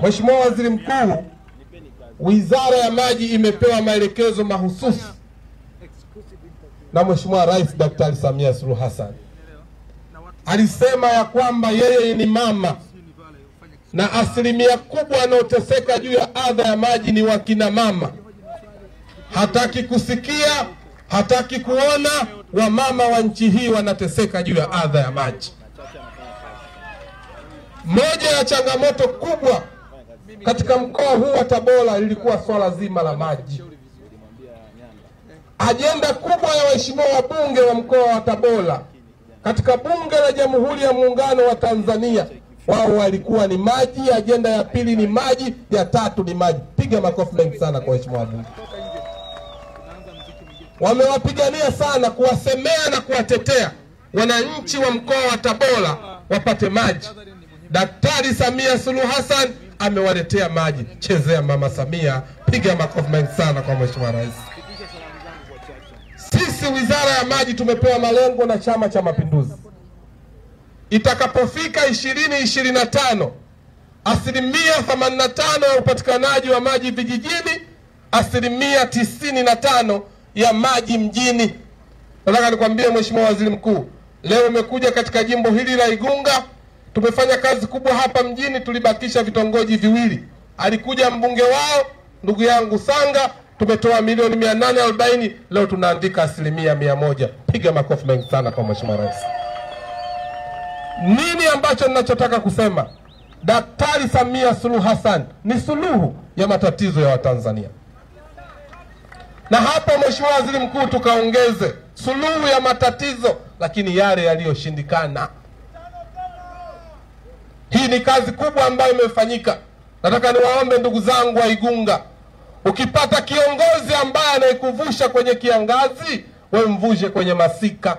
Mheshimiwa Waziri Mkuu, Wizara ya Maji imepewa maelekezo mahususi na Mheshimiwa Rais Daktari Samia Suluhu Hassan. Alisema ya kwamba yeye ni mama na asilimia kubwa wanaoteseka juu ya adha ya maji ni wakina mama. Hataki kusikia, hataki kuona wamama wa nchi hii wanateseka juu ya adha ya maji. Moja ya changamoto kubwa katika mkoa huu wa Tabora lilikuwa swala zima la maji. Ajenda kubwa ya waheshimiwa wabunge wa mkoa wa Tabora katika Bunge la Jamhuri ya Muungano wa Tanzania, wao walikuwa ni maji. Ajenda ya pili ni maji, ya tatu ni maji. Piga makofi mengi sana kwa waheshimiwa wabunge. Wamewapigania sana, kuwasemea na kuwatetea wananchi wa mkoa wa Tabora wapate maji. Daktari Samia Suluhu Hassan amewaletea maji. Chezea Mama Samia. Piga makofi mengi sana kwa Mheshimiwa Rais. Sisi Wizara ya Maji tumepewa malengo na Chama cha Mapinduzi. Itakapofika 2025, asilimia 85 ya upatikanaji wa maji vijijini, asilimia 95 ya maji mjini. Nataka nikwambie Mheshimiwa Waziri Mkuu, leo umekuja katika jimbo hili la Igunga. Tumefanya kazi kubwa hapa mjini, tulibakisha vitongoji viwili. Alikuja mbunge wao ndugu yangu Sanga, tumetoa milioni 840, leo tunaandika asilimia 100. Piga makofi mengi sana kwa Mheshimiwa Rais. Nini ambacho ninachotaka kusema? Daktari Samia Suluhu Hassan ni suluhu ya matatizo ya Watanzania. Na hapo Mheshimiwa Waziri Mkuu, tukaongeze suluhu ya matatizo lakini yale yaliyoshindikana. Hii ni kazi kubwa ambayo imefanyika. Nataka niwaombe ndugu zangu wa Igunga, ukipata kiongozi ambaye anayekuvusha kwenye kiangazi, wewe mvushe kwenye masika.